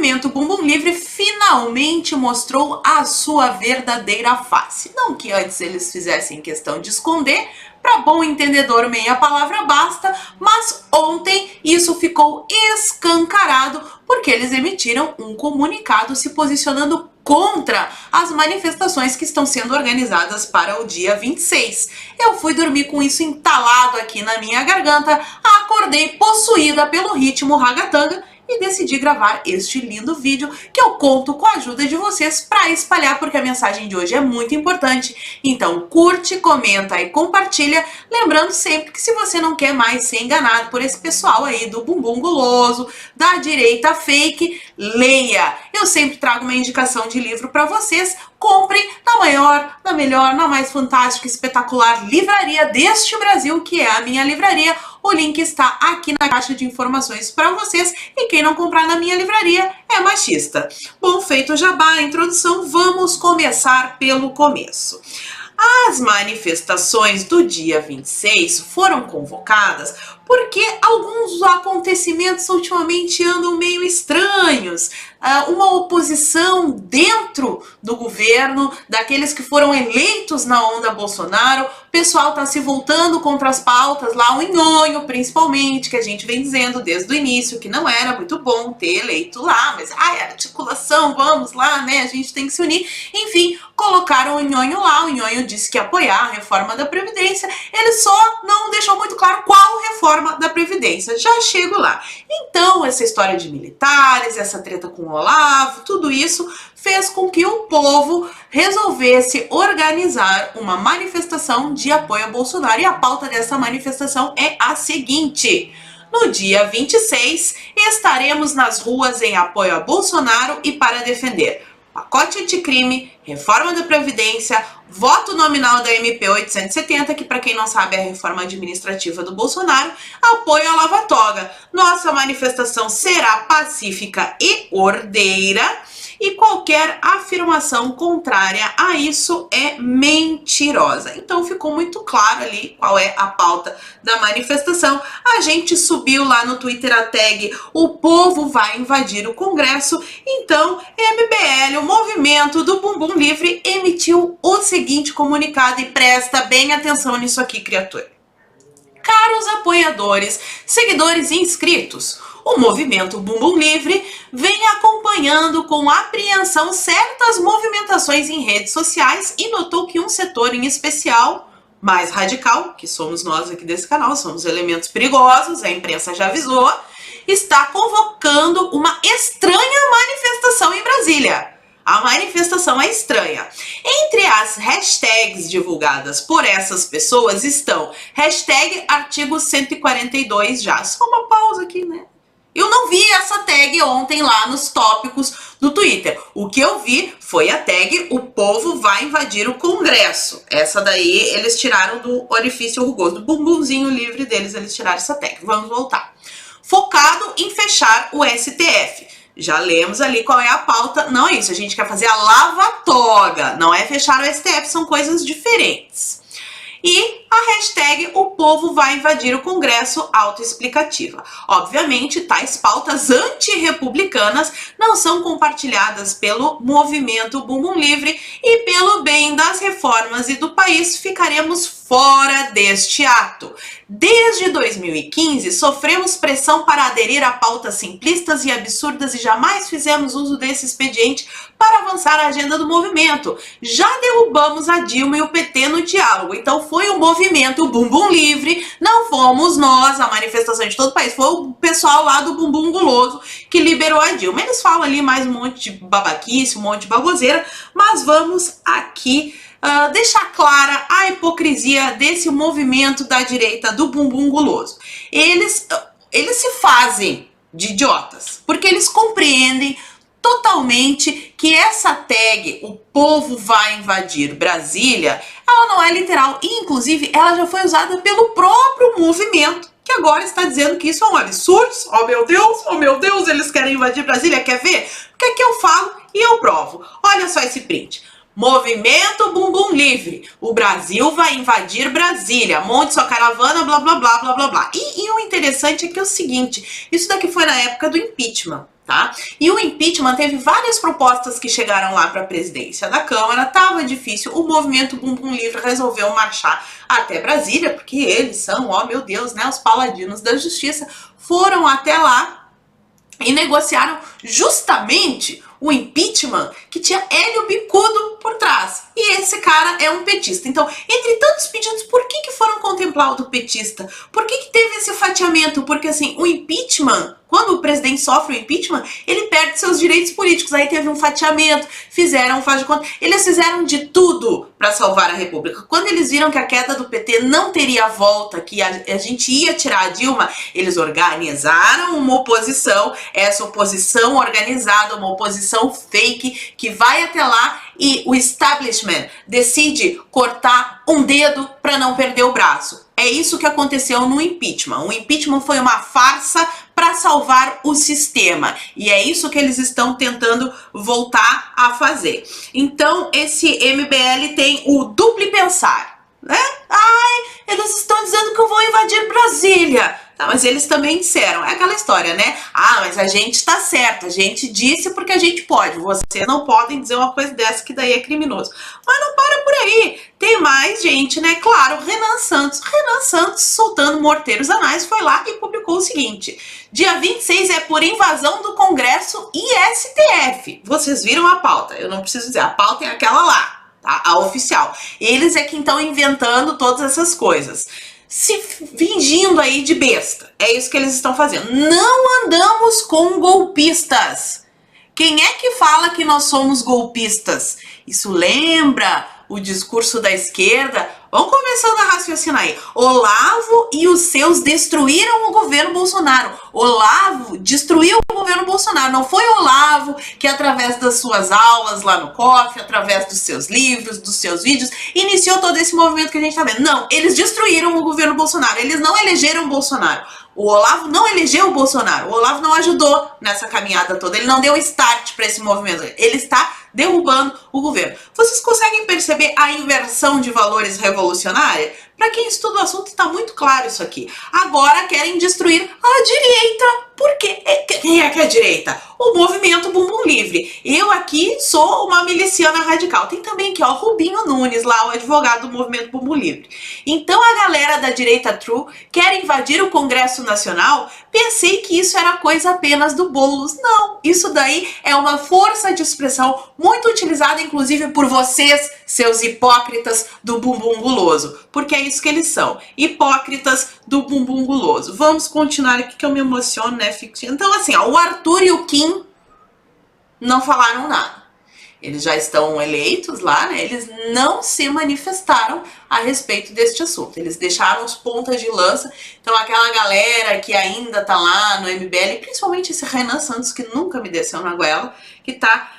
movimento Bumbum Livre finalmente mostrou a sua verdadeira face. Não que antes eles fizessem questão de esconder, para bom entendedor meia palavra basta, mas ontem isso ficou escancarado porque eles emitiram um comunicado se posicionando contra as manifestações que estão sendo organizadas para o dia 26. Eu fui dormir com isso entalado aqui na minha garganta, acordei possuída pelo ritmo ragatanga e decidi gravar este lindo vídeo que eu conto com a ajuda de vocês para espalhar, porque a mensagem de hoje é muito importante. Então curte, comenta e compartilha, lembrando sempre que se você não quer mais ser enganado por esse pessoal aí do bumbum guloso, da direita fake, leia. Eu sempre trago uma indicação de livro para vocês. Comprem na maior, na melhor, na mais fantástica, espetacular livraria deste Brasil, que é a minha livraria. O link está aqui na caixa de informações para vocês. E quem não comprar na minha livraria é machista. Bom, feito o jabá, a introdução, vamos começar pelo começo. As manifestações do dia 26 foram convocadas porque alguns acontecimentos ultimamente andam meio estranhos. Uma oposição dentro do governo, daqueles que foram eleitos na onda Bolsonaro, o pessoal está se voltando contra as pautas lá, o nhonho principalmente, que a gente vem dizendo desde o início que não era muito bom ter eleito lá, mas articulação, vamos lá, né, a gente tem que se unir. Enfim, colocaram o nhonho lá, o nhonho disse que ia apoiar a reforma da Previdência, ele só não deixou muito claro qual reforma da Previdência, já chego lá. Então, essa história de militares, essa treta com o Olavo, tudo isso fez com que o povo resolvesse organizar uma manifestação de apoio a Bolsonaro, e a pauta dessa manifestação é a seguinte: no dia 26, estaremos nas ruas em apoio a Bolsonaro e para defender pacote anticrime, reforma da Previdência, voto nominal da MP 870, que para quem não sabe é a reforma administrativa do Bolsonaro, apoio à Lava Toga. Nossa manifestação será pacífica e ordeira, e qualquer afirmação contrária a isso é mentirosa. Então ficou muito claro ali qual é a pauta da manifestação. A gente subiu lá no Twitter a tag "O povo vai invadir o Congresso". Então, MBL, o movimento do Bumbum Livre, emitiu o seguinte comunicado, e presta bem atenção nisso aqui, criatura. Caros apoiadores, seguidores e inscritos, o movimento Bumbum Livre vem acompanhando com apreensão certas movimentações em redes sociais e notou que um setor em especial, mais radical, que somos nós aqui desse canal, somos elementos perigosos, a imprensa já avisou, está convocando uma estranha manifestação em Brasília. A manifestação é estranha. Entre as hashtags divulgadas por essas pessoas estão hashtag artigo 142 já. Só uma pausa aqui, né? Eu não vi essa tag ontem lá nos tópicos do Twitter. O que eu vi foi a tag "O povo vai invadir o Congresso". Essa daí eles tiraram do orifício rugoso, do bumbumzinho livre deles, eles tiraram essa tag. Vamos voltar. Focado em fechar o STF. Já lemos ali qual é a pauta. Não é isso, a gente quer fazer a lava-toga, não é fechar o STF, são coisas diferentes. E a hashtag "O povo vai invadir o Congresso", autoexplicativa. Obviamente, tais pautas antirrepublicanas não são compartilhadas pelo movimento Bumbum Livre, e pelo bem das reformas e do país ficaremos fora deste ato. Desde 2015, sofremos pressão para aderir a pautas simplistas e absurdas e jamais fizemos uso desse expediente para avançar a agenda do movimento. Já derrubamos a Dilma e o PT no diálogo. Então foi o movimento Bumbum Livre, não fomos nós, a manifestação de todo o país, foi o pessoal lá do Bumbum Guloso que liberou a Dilma. Eles falam ali mais um monte de babaquice, um monte de baboseira, mas vamos aqui deixar clara a hipocrisia desse movimento da direita do bumbum guloso. Eles se fazem de idiotas, porque eles compreendem totalmente que essa tag "O povo vai invadir Brasília", ela não é literal, e inclusive ela já foi usada pelo próprio movimento, que agora está dizendo que isso é um absurdo. Oh meu Deus, eles querem invadir Brasília, quer ver? Porque aqui eu falo e eu provo. Olha só esse print. Movimento Bumbum Livre. O Brasil vai invadir Brasília. Monte sua caravana, blá blá blá blá blá blá. E o interessante é que é o seguinte, isso daqui foi na época do impeachment. Tá? E o impeachment teve várias propostas que chegaram lá para a presidência da Câmara, tava difícil, o movimento Bumbum Livre resolveu marchar até Brasília, porque eles são, ó meu Deus, né, os paladinos da justiça, foram até lá e negociaram justamente o impeachment que tinha Hélio Bicudo por trás. E esse cara é um petista. Então, entre tantos pedidos, por que foram contemplar o do petista? Por que teve esse fatiamento? Porque, assim, o impeachment, quando o presidente sofre o impeachment, ele perde seus direitos políticos. Aí teve um fatiamento, fizeram um faz de conta. Eles fizeram de tudo para salvar a República. Quando eles viram que a queda do PT não teria volta, que a gente ia tirar a Dilma, eles organizaram uma oposição, essa oposição organizada, uma oposição fake, que vai até lá e o establishment decide cortar um dedo para não perder o braço. É isso que aconteceu no impeachment. O impeachment foi uma farsa para salvar o sistema. E é isso que eles estão tentando voltar a fazer. Então, esse MBL tem o duplo pensar, né? Ai, eles estão dizendo que eu vou invadir Brasília. Tá, mas eles também disseram, é aquela história, né? Ah, mas a gente tá certo, a gente disse porque a gente pode. Vocês não podem dizer uma coisa dessa que daí é criminoso. Mas não para por aí. Tem mais gente, né? Claro, Renan Santos, soltando morteiros anais, foi lá e publicou o seguinte: dia 26 é por invasão do Congresso e STF. Vocês viram a pauta? Eu não preciso dizer, a pauta é aquela lá, tá? A oficial. Eles é que estão inventando todas essas coisas, se fingindo aí de besta. É isso que eles estão fazendo. Não andamos com golpistas. Quem é que fala que nós somos golpistas? Isso lembra o discurso da esquerda? Vamos começando a raciocinar aí. Olavo e os seus destruíram o governo Bolsonaro. Olavo destruiu o governo Bolsonaro. Não foi Olavo que, através das suas aulas lá no COF, através dos seus livros, dos seus vídeos, iniciou todo esse movimento que a gente tá vendo. Não, eles destruíram o governo Bolsonaro. Eles não elegeram o Bolsonaro. O Olavo não elegeu o Bolsonaro. O Olavo não ajudou nessa caminhada toda. Ele não deu start para esse movimento. Ele está derrubando o governo. Vocês conseguem perceber a inversão de valores revolucionária? Para quem estuda o assunto, está muito claro isso aqui. Agora querem destruir a direita. Por quê? Quem é que é a direita? O movimento Bumbum Livre. Eu aqui sou uma miliciana radical. Tem também aqui, ó, Rubinho Nunes, lá, o advogado do movimento Bumbum Livre. Então a galera da direita true quer invadir o Congresso Nacional. Pensei que isso era coisa apenas do Boulos. Não, isso daí é uma força de expressão muito utilizada, inclusive, por vocês, seus hipócritas do bumbum guloso. Porque é isso que eles são, hipócritas do bumbum guloso. Vamos continuar aqui que eu me emociono, né? Então, assim, ó, o Arthur e o Kim não falaram nada. Eles já estão eleitos lá, né? Eles não se manifestaram a respeito deste assunto. Eles deixaram os pontas de lança. Então, aquela galera que ainda tá lá no MBL, principalmente esse Renan Santos, que nunca me desceu na goela, que tá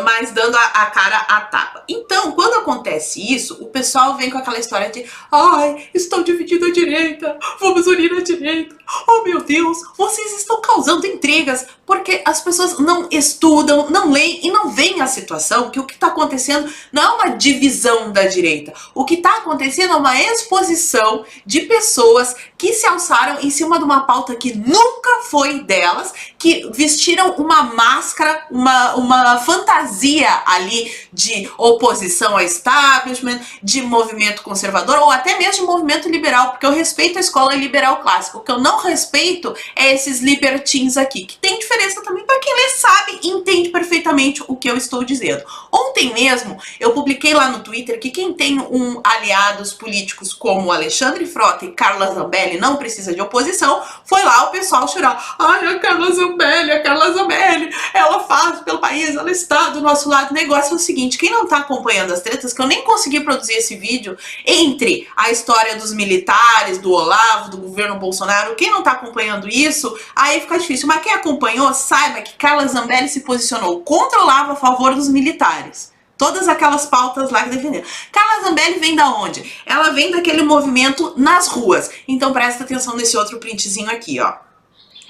mais dando a cara à tapa. Então, quando acontece isso, o pessoal vem com aquela história de ai, estão dividindo a direita, vamos unir a direita, oh meu Deus, vocês estão causando intrigas, porque as pessoas não estudam, não leem e não veem a situação, que o que está acontecendo não é uma divisão da direita, o que está acontecendo é uma exposição de pessoas que se alçaram em cima de uma pauta que nunca foi delas, que vestiram uma máscara, uma fantasia ali de oposição ao establishment, de movimento conservador ou até mesmo de movimento liberal, porque eu respeito a escola liberal clássica. O que eu não respeito é esses libertins aqui, que tem diferença também para quem lê, sabe e entende perfeitamente o que eu estou dizendo. Ontem mesmo eu publiquei lá no Twitter que quem tem aliados políticos como Alexandre Frota e Carla Zambelli não precisa de oposição. Foi lá o pessoal chorar. Ai, a Carla Zambelli, ela faz pelo país, ela está do nosso lado. O negócio é o seguinte, quem não tá acompanhando as tretas, que eu nem consegui produzir esse vídeo, entre a história dos militares, do Olavo, do governo Bolsonaro, quem não tá acompanhando isso, aí fica difícil. Mas quem acompanhou, saiba que Carla Zambelli se posicionou contra o Olavo a favor dos militares. Todas aquelas pautas lá que defenderam. Carla Zambelli vem da onde? Ela vem daquele movimento nas ruas. Então presta atenção nesse outro printzinho aqui, ó.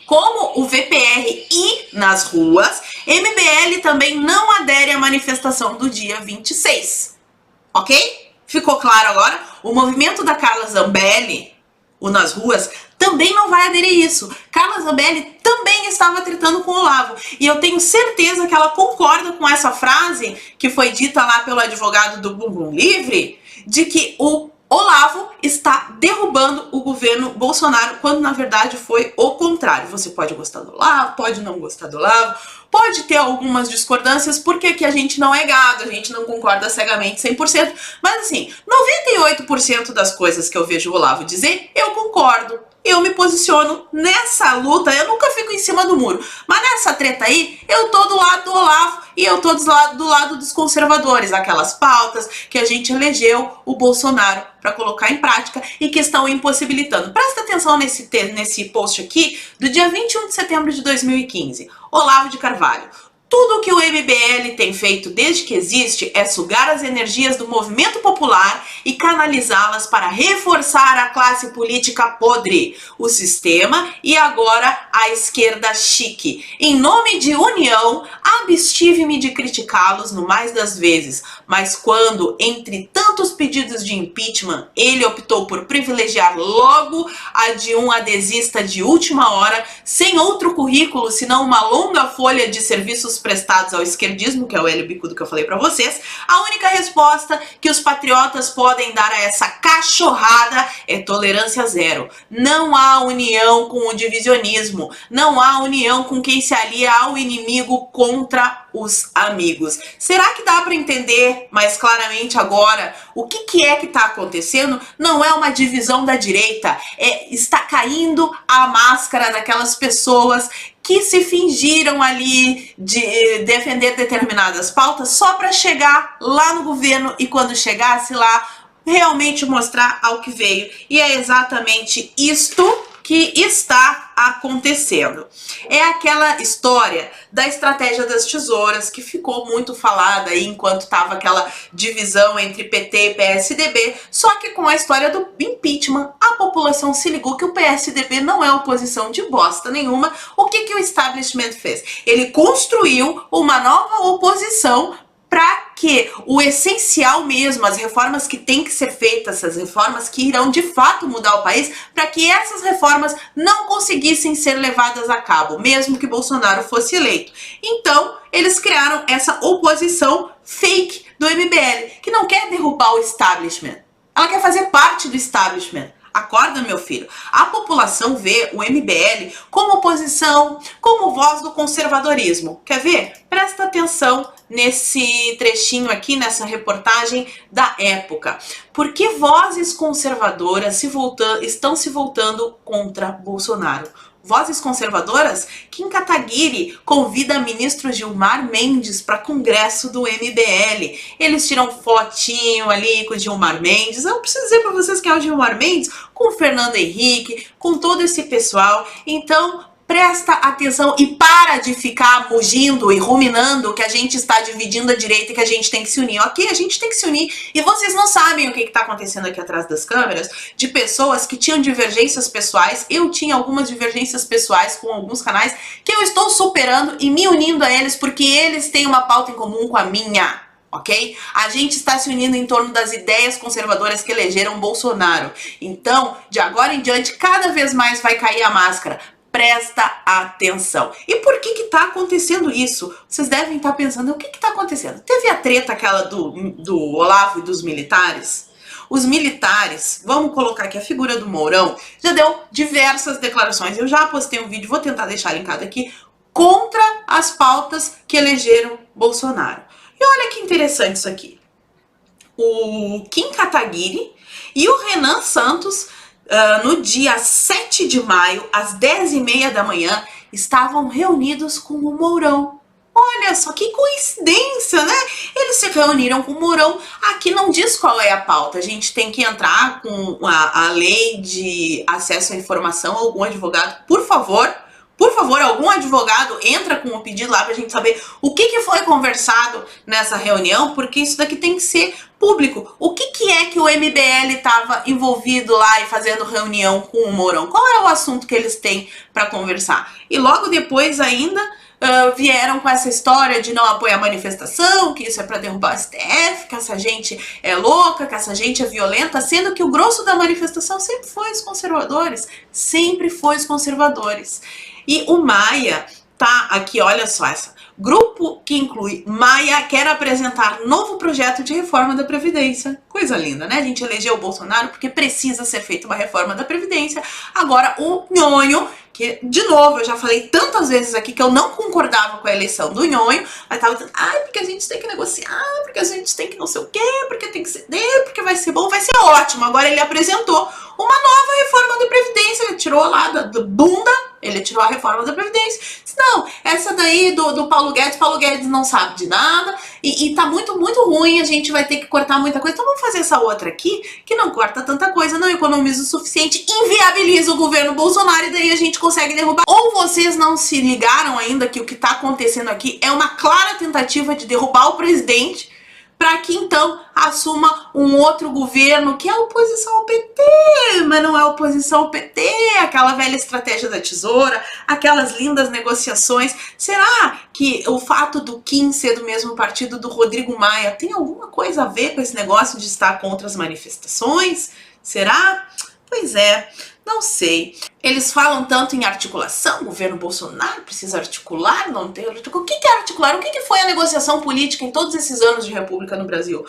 Como o VPR e nas ruas, MBL também não adere à manifestação do dia 26. Ok? Ficou claro agora? O movimento da Carla Zambelli, o nas ruas, também não vai aderir a isso. Carla Zambelli também estava tretando com o Olavo. E eu tenho certeza que ela concorda com essa frase que foi dita lá pelo advogado do Bumbum Livre, de que o Olavo está derrubando o governo Bolsonaro, quando na verdade foi o contrário. Você pode gostar do Olavo, pode não gostar do Olavo, pode ter algumas discordâncias, porque aqui a gente não é gado, a gente não concorda cegamente 100%, mas assim, 98% das coisas que eu vejo o Olavo dizer, eu concordo. Eu me posiciono nessa luta, eu nunca fico em cima do muro, mas nessa treta aí, eu tô do lado do Olavo e eu tô do lado dos conservadores, aquelas pautas que a gente elegeu o Bolsonaro para colocar em prática e que estão impossibilitando. Presta atenção nesse post aqui do dia 21 de setembro de 2015. Olavo de Carvalho. Tudo que o MBL tem feito desde que existe é sugar as energias do movimento popular e canalizá-las para reforçar a classe política podre, o sistema e agora a esquerda chique. Em nome de união, abstive-me de criticá-los no mais das vezes, mas quando, entre tantos pedidos de impeachment, ele optou por privilegiar logo a de um adesista de última hora, sem outro currículo senão uma longa folha de serviços prestados ao esquerdismo, que é o Hélio Bicudo que eu falei pra vocês, a única resposta que os patriotas podem dar a essa cachorrada é tolerância zero. Não há união com o divisionismo, não há união com quem se alia ao inimigo contra os amigos. Será que dá para entender mais claramente agora o que é que está acontecendo? Não é uma divisão da direita, está caindo a máscara daquelas pessoas que se fingiram ali de defender determinadas pautas só para chegar lá no governo e quando chegasse lá realmente mostrar ao que veio. E é exatamente isto que está acontecendo. É aquela história da estratégia das tesouras que ficou muito falada aí enquanto estava aquela divisão entre PT e PSDB, só que com a história do impeachment, a população se ligou que o PSDB não é oposição de bosta nenhuma. O que o establishment fez? Ele construiu uma nova oposição para que o essencial mesmo, as reformas que têm que ser feitas, essas reformas que irão de fato mudar o país, para que essas reformas não conseguissem ser levadas a cabo, mesmo que Bolsonaro fosse eleito. Então, eles criaram essa oposição fake do MBL, que não quer derrubar o establishment, ela quer fazer parte do establishment. Acorda, meu filho. A população vê o MBL como oposição, como voz do conservadorismo. Quer ver? Presta atenção nesse trechinho aqui, nessa reportagem da época. Por que vozes conservadoras estão se voltando contra Bolsonaro? Vozes conservadoras? Kim Kataguiri convida ministro Gilmar Mendes para congresso do MBL. Eles tiram fotinho ali com o Gilmar Mendes. Eu preciso dizer para vocês quem é o Gilmar Mendes, com o Fernando Henrique, com todo esse pessoal. Então, presta atenção e para de ficar mugindo e ruminando que a gente está dividindo a direita e que a gente tem que se unir. Ok, a gente tem que se unir. E vocês não sabem o que está acontecendo aqui atrás das câmeras, de pessoas que tinham divergências pessoais. Eu tinha algumas divergências pessoais com alguns canais que eu estou superando e me unindo a eles porque eles têm uma pauta em comum com a minha. Ok? A gente está se unindo em torno das ideias conservadoras que elegeram Bolsonaro. Então, de agora em diante, cada vez mais vai cair a máscara. Presta atenção. E por que está acontecendo isso? Vocês devem estar pensando, o que está acontecendo? Teve a treta aquela do Olavo e dos militares? Os militares, vamos colocar aqui a figura do Mourão, já deu diversas declarações. Eu já postei um vídeo, vou tentar deixar linkado aqui, contra as pautas que elegeram Bolsonaro. E olha que interessante isso aqui. O Kim Kataguiri e o Renan Santos, no dia 7 de maio, às 10h30 da manhã, estavam reunidos com o Mourão. Olha só que coincidência, né? Eles se reuniram com o Mourão. Aqui não diz qual é a pauta. A gente tem que entrar com a lei de acesso à informação. Algum advogado, por favor, algum advogado entra com o pedido lá pra gente saber o que foi conversado nessa reunião, porque isso daqui tem que ser público. O que é que o MBL estava envolvido lá e fazendo reunião com o Mourão? Qual é o assunto que eles têm para conversar? E logo depois ainda vieram com essa história de não apoiar a manifestação, que isso é para derrubar o STF, que essa gente é louca, que essa gente é violenta, sendo que o grosso da manifestação sempre foi os conservadores, sempre foi os conservadores. E o Maia tá aqui, olha só essa. Grupo que inclui Maia quer apresentar novo projeto de reforma da Previdência. Coisa linda, né? A gente elegeu o Bolsonaro porque precisa ser feita uma reforma da Previdência. Agora o Nhonho, que, de novo, eu já falei tantas vezes aqui que eu não concordava com a eleição do Nhonho, mas tava dizendo, porque a gente tem que negociar, porque a gente tem que não sei o quê, porque tem que ceder, porque vai ser bom, vai ser ótimo. Agora ele apresentou uma nova reforma da Previdência, ele tirou lá da bunda, ele tirou a reforma da Previdência. Não, essa daí do Paulo Guedes não sabe de nada e tá muito ruim, a gente vai ter que cortar muita coisa. Então vamos fazer essa outra aqui, que não corta tanta coisa, não economiza o suficiente, inviabiliza o governo Bolsonaro e daí a gente consegue derrubar. Ou vocês não se ligaram ainda que o que tá acontecendo aqui é uma clara tentativa de derrubar o presidente para que então assuma um outro governo que é oposição ao PT, mas não é oposição ao PT, aquela velha estratégia da tesoura, aquelas lindas negociações. Será que o fato do Kim ser do mesmo partido do Rodrigo Maia tem alguma coisa a ver com esse negócio de estar contra as manifestações? Será? Pois é, não sei. Eles falam tanto em articulação, o governo Bolsonaro precisa articular, não tem articular. O que é articular? O que foi a negociação política em todos esses anos de república no Brasil?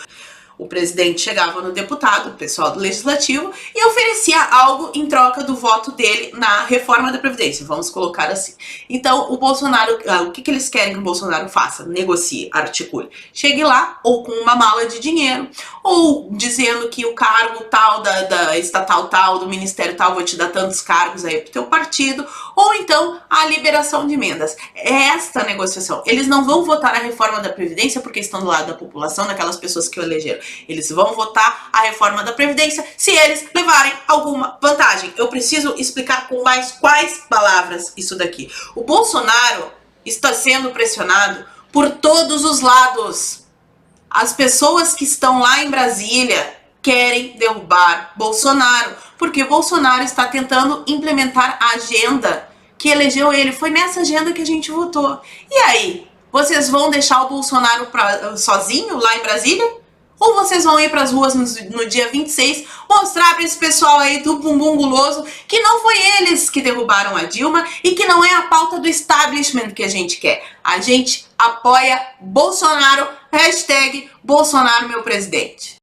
O presidente chegava no deputado, o pessoal do legislativo, e oferecia algo em troca do voto dele na reforma da Previdência, vamos colocar assim. Então, o Bolsonaro, o que eles querem que o Bolsonaro faça? Negocie, articule. Chegue lá, ou com uma mala de dinheiro, ou dizendo que o cargo tal, da estatal tal, do ministério tal, vou te dar tantos cargos aí pro teu partido, ou então a liberação de emendas. É esta negociação. Eles não vão votar a reforma da Previdência porque estão do lado da população, daquelas pessoas que o elegeram. Eles vão votar a reforma da Previdência se eles levarem alguma vantagem. Eu preciso explicar com mais quais palavras isso daqui. O Bolsonaro está sendo pressionado por todos os lados. As pessoas que estão lá em Brasília querem derrubar Bolsonaro, porque Bolsonaro está tentando implementar a agenda que elegeu ele. Foi nessa agenda que a gente votou. E aí, vocês vão deixar o Bolsonaro sozinho lá em Brasília? Ou vocês vão ir para as ruas no dia 26 mostrar para esse pessoal aí do bumbum guloso que não foi eles que derrubaram a Dilma e que não é a pauta do establishment que a gente quer. A gente apoia Bolsonaro, hashtag Bolsonaro meu presidente.